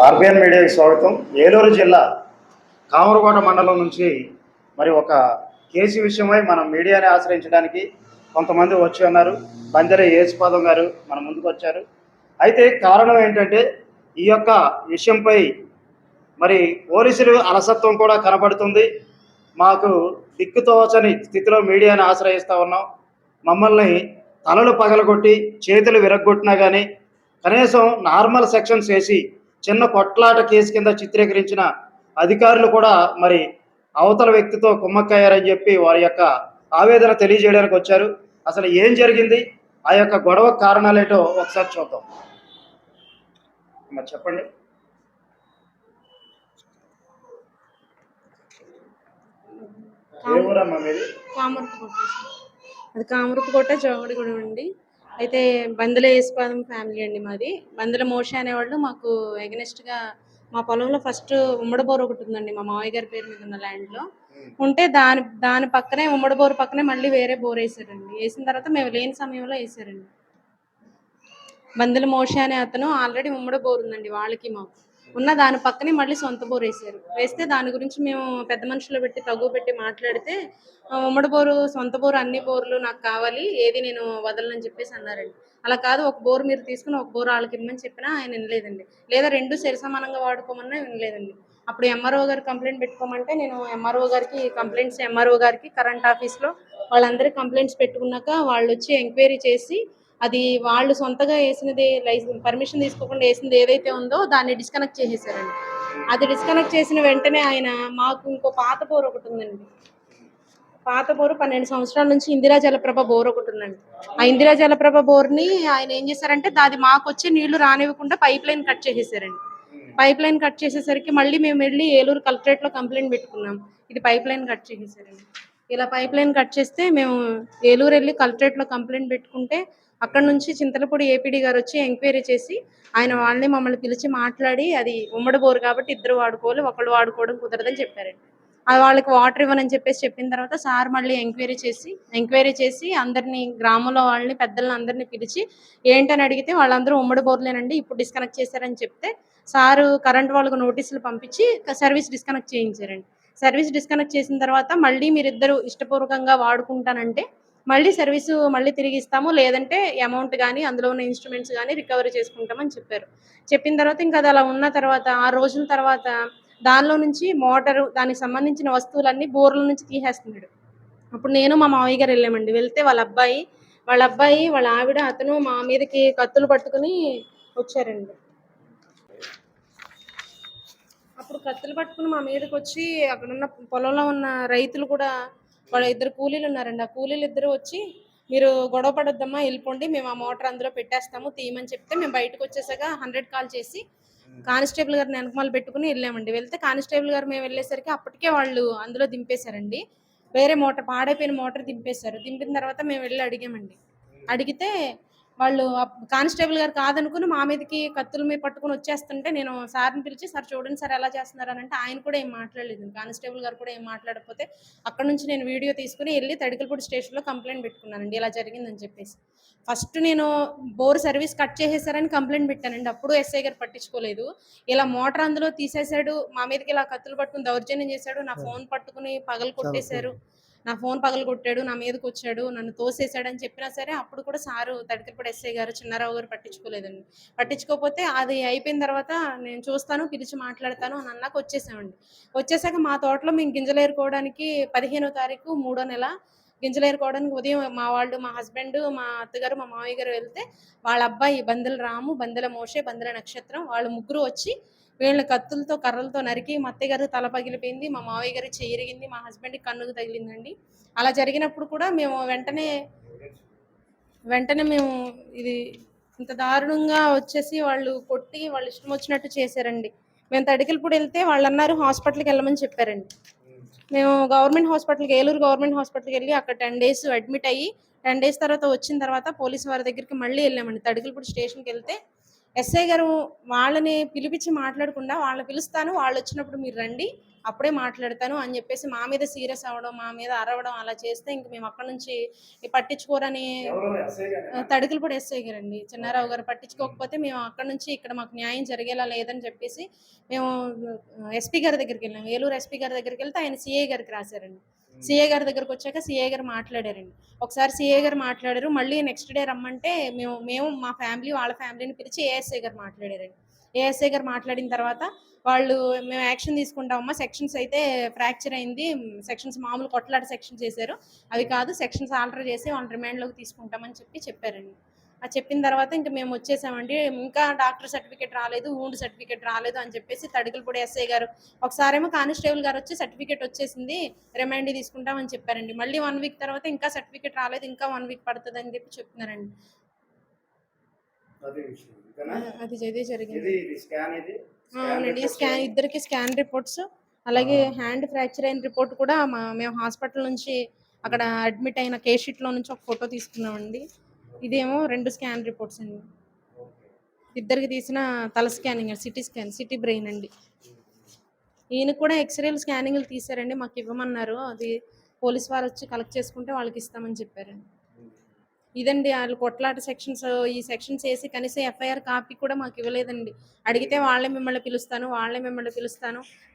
RBN మీడియాకి స్వాగతం. ఏలూరు జిల్లా కామరకోట మండలం నుంచి మరి ఒక కేసు విషయమై మనం మీడియాని ఆశ్రయించడానికి కొంతమంది వచ్చి ఉన్నారు. బందెర యేసుపాదం గారు మన ముందుకు వచ్చారు. అయితే కారణం ఏంటంటే ఈ యొక్క విషయంపై మరి పోలీసులు అలసత్వం కూడా కనబడుతుంది. మాకు దిక్కుతోచని స్థితిలో మీడియాని ఆశ్రయిస్తూ ఉన్నాం. మమ్మల్ని తలలు పగలగొట్టి చేతులు విరగ్గొట్టినా కానీ కనీసం నార్మల్ సెక్షన్స్ వేసి చిన్న కొట్లాట కేసు కింద చిత్రీకరించిన అధికారులు కూడా మరి అవతల వ్యక్తితో కుమ్మక్కయ్యారని చెప్పి వారి యొక్క ఆవేదన తెలియజేయడానికి వచ్చారు. అసలు ఏం జరిగింది, ఆ యొక్క గొడవ కారణాలేటో ఒకసారి చూద్దాం. మరి చెప్పండి. అది కామరపుకోట జోగడిగూడెం అండి. అయితే బందెల యేసుపాదం ఫ్యామిలీ అండి మాది. బందెల మోషే అనేవాళ్ళు మాకు ఎగనెస్ట్గా మా పొలంలో ఫస్ట్ ఉమ్మడి బోర్ ఒకటి ఉందండి, మా మావయ్య గారి పేరు మీద ఉన్న ల్యాండ్లో ఉంటే దాని పక్కనే ఉమ్మడి బోర్ పక్కనే మళ్ళీ వేరే బోర్ వేసారండి. వేసిన తర్వాత మేము లేని సమయంలో వేసారండి. బందెల మోషే అనే అతను ఆల్రెడీ ఉమ్మడి బోర్ ఉందండి వాళ్ళకి మాకు ఉన్న దాని పక్కనే మళ్ళీ సొంత బోర్ వేసారు. వేస్తే దాని గురించి మేము పెద్ద మనుషులు పెట్టి తగ్గు పెట్టి మాట్లాడితే ఉమ్మడి బోరు సొంత బోరు అన్ని బోర్లు నాకు కావాలి, ఏది నేను వదలని చెప్పేసి అన్నారండి. అలా కాదు, ఒక బోరు మీరు తీసుకుని ఒక బోరు వాళ్ళకి ఇమ్మని చెప్పినా ఆయన వినలేదండి. లేదా రెండు సరిసమానంగా వాడుకోమన్నా వినలేదండి. అప్పుడు ఎంఆర్ఓ గారు కంప్లైంట్ పెట్టుకోమంటే నేను ఎంఆర్ఓ గారికి కంప్లైంట్స్, ఎంఆర్ఓ గారికి కరెంట్ ఆఫీస్లో వాళ్ళందరికీ కంప్లైంట్స్ పెట్టుకున్నాక వాళ్ళు వచ్చి ఎంక్వైరీ చేసి అది వాళ్ళు సొంతగా వేసినది లైసెన్స్ పర్మిషన్ తీసుకోకుండా వేసింది ఏదైతే ఉందో దాన్ని డిస్కనెక్ట్ చేసేసారండి. అది డిస్కనెక్ట్ చేసిన వెంటనే ఆయన మాకు ఇంకో పాత బోర్ ఒకటి ఉందండి, పాత బోరు 12 సంవత్సరాల నుంచి ఇందిరా జలప్రభ బోర్ ఒకటి ఉందండి. ఆ ఇందిరా జలప్రభ బోర్ని ఆయన ఏం చేశారంటే అది మాకు వచ్చే నీళ్లు రానివ్వకుండా పైప్ లైన్ కట్ చేసేసారండి. పైప్ లైన్ కట్ చేసేసరికి మళ్ళీ మేము వెళ్ళి ఏలూరు కలెక్టరేట్లో కంప్లైంట్ పెట్టుకున్నాం, ఇది పైప్ లైన్ కట్ చేసేసారండి. ఇలా పైప్ లైన్ కట్ చేస్తే మేము ఏలూరు వెళ్ళి కలెక్టరేట్లో కంప్లైంట్ పెట్టుకుంటే అక్కడ నుంచి చింతలపూడి ఏపీడీ గారు వచ్చి ఎంక్వైరీ చేసి ఆయన వాళ్ళని మమ్మల్ని పిలిచి మాట్లాడి అది ఉమ్మడి బోరు కాబట్టి ఇద్దరు వాడుకోవాలి, ఒకళ్ళు వాడుకోవడం కుదరదని చెప్పారండి. అది వాళ్ళకి వాటర్ ఇవ్వనని చెప్పిన తర్వాత సార్ మళ్ళీ ఎంక్వైరీ చేసి అందరినీ గ్రామంలో వాళ్ళని పెద్దలను అందరినీ పిలిచి ఏంటని అడిగితే వాళ్ళందరూ ఉమ్మడి బోర్లేనండి, ఇప్పుడు డిస్కనెక్ట్ చేశారని చెప్తే సారు కరెంట్ వాళ్ళకు నోటీసులు పంపించి సర్వీస్ డిస్కనెక్ట్ చేయించారండి. సర్వీస్ డిస్కనెక్ట్ చేసిన తర్వాత మళ్ళీ మీరిద్దరు ఇష్టపూర్వకంగా వాడుకుంటానంటే మళ్ళీ సర్వీసు మళ్ళీ తిరిగి ఇస్తాము, లేదంటే అమౌంట్ కానీ అందులో ఉన్న ఇన్స్ట్రుమెంట్స్ కానీ రికవరీ చేసుకుంటామని చెప్పారు. చెప్పిన తర్వాత ఇంకా అది అలా ఉన్న తర్వాత 6 రోజుల తర్వాత దానిలో నుంచి మోటారు దానికి సంబంధించిన వస్తువులన్నీ బోర్ల నుంచి తీసేస్తున్నాడు. అప్పుడు నేను మా మావయ్య గారు వెళ్ళామండి. వెళ్తే వాళ్ళ అబ్బాయి వాళ్ళ ఆవిడ అతను మా మీదకి కత్తులు పట్టుకుని వచ్చారండి. అప్పుడు కత్తులు పట్టుకుని మా మీదకి వచ్చి అక్కడున్న పొలంలో ఉన్న రైతులు కూడా వాళ్ళ ఇద్దరు కూలీలు ఉన్నారండి. ఆ కూలీలు ఇద్దరు వచ్చి మీరు గొడవ పడొద్దమ్మా వెళ్ళిపోండి, మేము ఆ మోటార్ అందులో పెట్టేస్తాము తీయమని చెప్తే మేము బయటకు వచ్చేసాక 100 కాల్ చేసి కానిస్టేబుల్ గారిని వెనకమాల పెట్టుకుని వెళ్ళామండి. వెళ్తే కానిస్టేబుల్ గారు మేము వెళ్ళేసరికి అప్పటికే వాళ్ళు అందులో దింపేశారండి. వేరే మోటార్ పాడైపోయిన మోటార్ దింపేశారు. దింపిన తర్వాత మేము వెళ్ళి అడిగామండి. అడిగితే వాళ్ళు కానిస్టేబుల్ గారు కాదనుకుని మా మీదకి కత్తుల మీద పట్టుకుని వచ్చేస్తుంటే నేను సార్ని పిలిచి సార్ చూడండి సార్ ఎలా చేస్తున్నారు అని అంటే ఆయన కూడా ఏం మాట్లాడలేదు. కానిస్టేబుల్ గారు కూడా ఏం మాట్లాడకపోతే అక్కడ నుంచి నేను వీడియో తీసుకుని వెళ్ళి తడికలపూడి స్టేషన్లో కంప్లైంట్ పెట్టుకున్నానండి, ఇలా జరిగిందని చెప్పేసి. ఫస్ట్ నేను బోర్ సర్వీస్ కట్ చేసేసారని కంప్లైంట్ పెట్టానండి. అప్పుడు ఎస్ఐ గారు పట్టించుకోలేదు. ఇలా మోటార్ అందులో తీసేశాడు, మా మీదకి ఇలా కత్తులు పట్టుకుని దౌర్జన్యం చేశాడు, నా ఫోన్ పట్టుకుని పగలు కొట్టేశారు, నా ఫోన్ పగలు కొట్టాడు, నా మీదకి వచ్చాడు, నన్ను తోసేసాడు అని చెప్పినా సరే అప్పుడు కూడా సారు తడికలపూడి ఎస్ఐ గారు చిన్నారావు గారు పట్టించుకోలేదండి. పట్టించుకోకపోతే అది అయిపోయిన తర్వాత నేను చూస్తాను పిలిచి మాట్లాడతాను అని అన్నాక వచ్చేసామండి. వచ్చేసాక మా తోటలో మేము గింజలు ఏరుకోవడానికి 15వ తారీఖు 3వ నెల గింజలు ఏరుకోవడానికి ఉదయం మా వాళ్ళు, మా హస్బెండ్, మా అత్తగారు, మా మామయ్య గారు వెళ్తే వాళ్ళ అబ్బాయి బందెల రాము, బందెల మోషే, బందెల నక్షత్రం వాళ్ళు ముగ్గురు వచ్చి వీళ్ళని కత్తులతో కర్రలతో నరికి మా అత్తయ్య గారు తల పగిలిపోయింది, మా మావయ్య గారి చెయ్యి ఇరిగింది, మా హస్బెండ్కి కన్నుకు తగిలిందండి. అలా జరిగినప్పుడు కూడా మేము వెంటనే మేము ఇది ఇంత దారుణంగా వచ్చేసి వాళ్ళు కొట్టి వాళ్ళు ఇష్టం వచ్చినట్టు చేశారండి. మేము తడికలపూడి వెళ్తే వాళ్ళు అన్నారు హాస్పిటల్కి వెళ్ళమని చెప్పారండి. మేము ఏలూరు గవర్నమెంట్ హాస్పిటల్కి వెళ్ళి అక్కడ 10 days అడ్మిట్ అయ్యి 10 days తర్వాత వచ్చిన తర్వాత పోలీసు వారి దగ్గరికి మళ్ళీ వెళ్ళామండి. తడికలపూడి స్టేషన్కి వెళ్తే ఎస్ఐ గారు వాళ్ళని పిలిపించి మాట్లాడకుండా వాళ్ళని పిలుస్తాను, వాళ్ళు వచ్చినప్పుడు మీరు రండి, అప్పుడే మాట్లాడతాను అని చెప్పేసి మా మీద సీరియస్ అవ్వడం, మా మీద అరవడం అలా చేస్తే ఇంక మేము అక్కడ నుంచి పట్టించుకోరని ఎవరు ఎస్ఐ గారేనా? తడికలపూడి ఎస్ఐ గారండి చిన్నారావు గారు పట్టించుకోకపోతే మేము అక్కడ నుంచి ఇక్కడ మాకు న్యాయం జరిగేలా లేదని చెప్పేసి మేము ఎస్పీ గారి దగ్గరికి వెళ్ళాము. ఏలూరు ఎస్పీ గారి దగ్గరికి వెళ్తే ఆయన సిఐ గారికి రాశారండి. సిఐ గారి దగ్గరకు వచ్చాక సిఐ గారు మాట్లాడారండి. ఒకసారి సిఐ గారు మాట్లాడారు, మళ్ళీ నెక్స్ట్ డే రమ్మంటే మేము మా ఫ్యామిలీ వాళ్ళ ఫ్యామిలీని పిలిచి ఏఎస్ఐ గారు మాట్లాడారండి. ఏఎస్ఐ గారు మాట్లాడిన తర్వాత వాళ్ళు మేము యాక్షన్ తీసుకుంటామమ్మా, సెక్షన్స్ అయితే ఫ్రాక్చర్ అయింది, సెక్షన్స్ మామూలు కొట్లాట సెక్షన్స్ చేశారు, అవి కాదు సెక్షన్స్ ఆల్టర్ చేసి వాళ్ళ రిమాండ్లోకి తీసుకుంటామని చెప్పారండి. అది చెప్పిన తర్వాత ఇంకా మేము వచ్చేసామండి. ఇంకా డాక్టర్ సర్టిఫికేట్ రాలేదు, వూండ్ సర్టిఫికేట్ రాలేదు అని చెప్పేసి తడికలపూడి ఎస్ఐ గారు ఒకసారేమో కానిస్టేబుల్ గారు వచ్చి సర్టిఫికేట్ వచ్చేసింది, రిమాండ్ తీసుకుంటామని చెప్పారండి. మళ్ళీ 1 వీక్ తర్వాత ఇంకా సర్టిఫికేట్ రాలేదు, ఇంకా 1 వీక్ పడుతుంది అని చెప్పి చెప్తున్నారండి. అదే విషయం. ఇంతేనా? అది ఇదే జరిగింది. ఇది స్కాన్ అవునండి. రిపోర్ట్స్. ఇద్దరికి స్కాన్ రిపోర్ట్స్, అలాగే హ్యాండ్ ఫ్రాక్చర్ అయిన రిపోర్ట్ కూడా మేము హాస్పిటల్ నుంచి అక్కడ అడ్మిట్ అయిన కేస్ షీట్లో నుంచి ఒక ఫోటో తీసుకున్నామండి. ఇదేమో 2 స్కాన్ రిపోర్ట్స్ అండి. ఓకే. ఇద్దరికి తీసిన తల స్కానింగ్, సిటీ బ్రెయిన్ అండి. ఈయన కూడా ఎక్స్రేలు స్కానింగ్లు తీశారండి, మాకు ఇవ్వమన్నారు. అది పోలీస్ వారు వచ్చి కలెక్ట్ చేసుకుంటే వాళ్ళకి ఇస్తామని చెప్పారండి. ఇదండి వాళ్ళు కొట్లాట సెక్షన్స్, ఈ సెక్షన్స్ వేసి కనీసం ఎఫ్ఐఆర్ కాపీ కూడా మాకు ఇవ్వలేదండి. అడిగితే వాళ్ళే మిమ్మల్ని పిలుస్తాను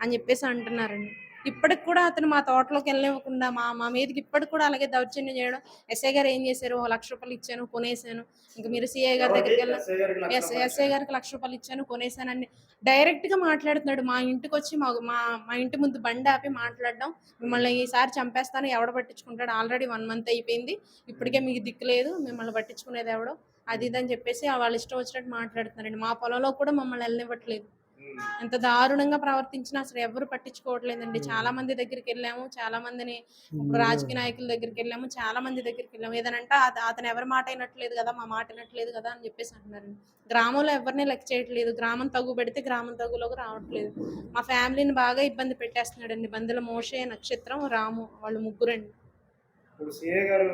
అని చెప్పేసి అంటున్నారండి. ఇప్పటికి కూడా అతను మా తోటలోకి వెళ్ళనివ్వకుండా మా మీదకి ఇప్పటికి కూడా అలాగే దౌర్జన్యం చేయడం. ఎస్ఐ గారు ఏం చేశారు, ₹1,00,000 ఇచ్చాను కొనేసాను, ఇంకా మీరు సిఐ గారి దగ్గరికి వెళ్ళి ఎస్ఐ గారికి ఎస్ఐ గారికి ₹1,00,000 ఇచ్చాను కొనేసానని డైరెక్ట్ గా మాట్లాడుతున్నాడు. మా ఇంటికి వచ్చి మా ఇంటి ముందు బండి ఆపి మాట్లాడడం, మిమ్మల్ని ఈసారి చంపేస్తాను, ఎవడ పట్టించుకుంటాడు, ఆల్రెడీ 1 month అయిపోయింది, ఇప్పటికే మీకు దిక్కు లేదు, మిమ్మల్ని పట్టించుకునేది ఎవడో, అది ఇదని చెప్పేసి వాళ్ళ ఇష్టం వచ్చినట్టు మాట్లాడుతున్నారండి. మా పొలంలో కూడా మమ్మల్ని వెళ్ళనివ్వట్లేదు. ఎంత దారుణంగా ప్రవర్తించినా అసలు ఎవరు పట్టించుకోవట్లేదండి. చాలా మంది దగ్గరికి వెళ్ళాము, చాలా మందిని ఇప్పుడు రాజకీయ నాయకుల దగ్గరికి వెళ్ళాము, చాలా మంది దగ్గరికి వెళ్ళాము. ఏదనంటే అతను ఎవరి మాట అయినట్లేదు కదా, మా మాట అయినట్లేదు కదా అని చెప్పేసి అంటున్నారండి. గ్రామంలో ఎవరిని లెక్క చేయట్లేదు, గ్రామం తగ్గు పెడితే గ్రామం తగ్గులోకి రావట్లేదు. మా ఫ్యామిలీని బాగా ఇబ్బంది పెట్టేస్తున్నాడండి. బందెల మోషే, నక్షత్రం, రాము వాళ్ళు ముగ్గురండి. ఇప్పుడు సిఐ గారు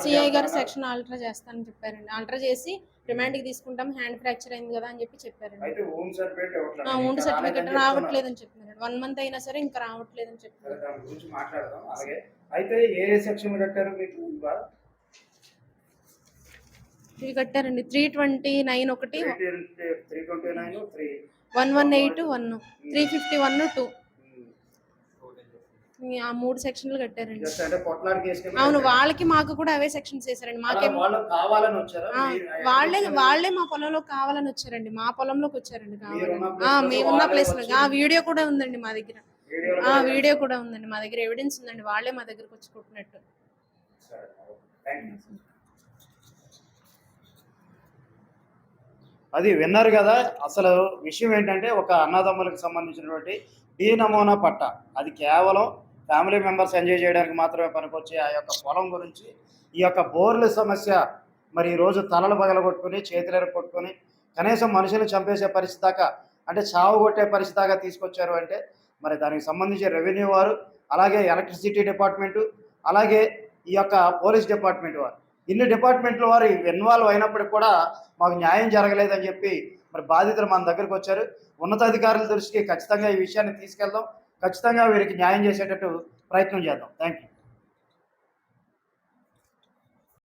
సిఐ గారు సెక్షన్ ఆల్టర్ చేస్తానని చెప్పారండి. ఆల్టర్ చేసి రిమాండ్కి తీసుకుంటాం, హ్యాండ్ ఫ్రాక్చర్ అయింది కదా అని చెప్పారండి. అయితే వూండ్ సర్టిఫికేట్ ఇవ్వట్లేదు. వూండ్ సర్టిఫికేట్ రావట్లేదని చెప్తున్నాడు. 1 month అయినా సరే ఇంకా రావట్లేదని చెప్తున్నారు. దాని గురించి మాట్లాడదాం. అలాగే అయితే ఏ సెక్షన్ కట్టారు మీకు? ఇవి కట్టారండి 329 ఒకటి, 329, 118 1, 351 2, ఆ 3 సెక్షన్లు కట్టారండి. అంటే కొట్లాట కేసు కింద అవును, వాళ్ళకి మాకు కూడా అవే సెక్షన్స్ వేసారండి. మాకేమో వాళ్ళు కావాలని వచ్చారా? వాళ్ళే మా పొలంలో కావాలని వచ్చారండి, మా పొలంలోకి వచ్చారండి కావాలని. మేమున్న ప్లేస్ లో వీడియో కూడా ఉందండి మా దగ్గర. వీడియో కూడా ఉందండి మా దగ్గర, ఎవిడెన్స్ ఉందండి. వాళ్ళే మా దగ్గరకు వచ్చి కొట్టినట్టు. అది విన్నారు కదా. అసలు విషయం ఏంటంటే ఒక అన్నదమ్ములకు సంబంధించినటువంటి డి నమూనా పట్ట, అది కేవలం ఫ్యామిలీ మెంబర్స్ ఎంజాయ్ చేయడానికి మాత్రమే పనికొచ్చే ఆ యొక్క పొలం గురించి, ఈ యొక్క బోర్ల సమస్య మరి ఈరోజు తలలు పగలగొట్టుకుని చేతులు కొట్టుకొని కనీసం మనుషులను చంపేసే పరిస్థితి దాకా, అంటే చావు కొట్టే పరిస్థితి దాకా తీసుకొచ్చారు. అంటే మరి దానికి సంబంధించి రెవెన్యూ వారు, అలాగే ఎలక్ట్రిసిటీ డిపార్ట్మెంటు, అలాగే ఈ యొక్క పోలీస్ డిపార్ట్మెంట్ వారు, ఇన్ని డిపార్ట్మెంట్ల వారు ఇన్వాల్వ్ అయినప్పటికి కూడా మాకు న్యాయం జరగలేదని చెప్పి మరి బాధితులు మన దగ్గరికి వచ్చారు. ఉన్నతాధికారుల దృష్టికి ఖచ్చితంగా ఈ విషయాన్ని తీసుకెళ్దాం, ఖచ్చితంగా వీరికి న్యాయం చేసేటట్టు ప్రయత్నం చేద్దాం. Thank you.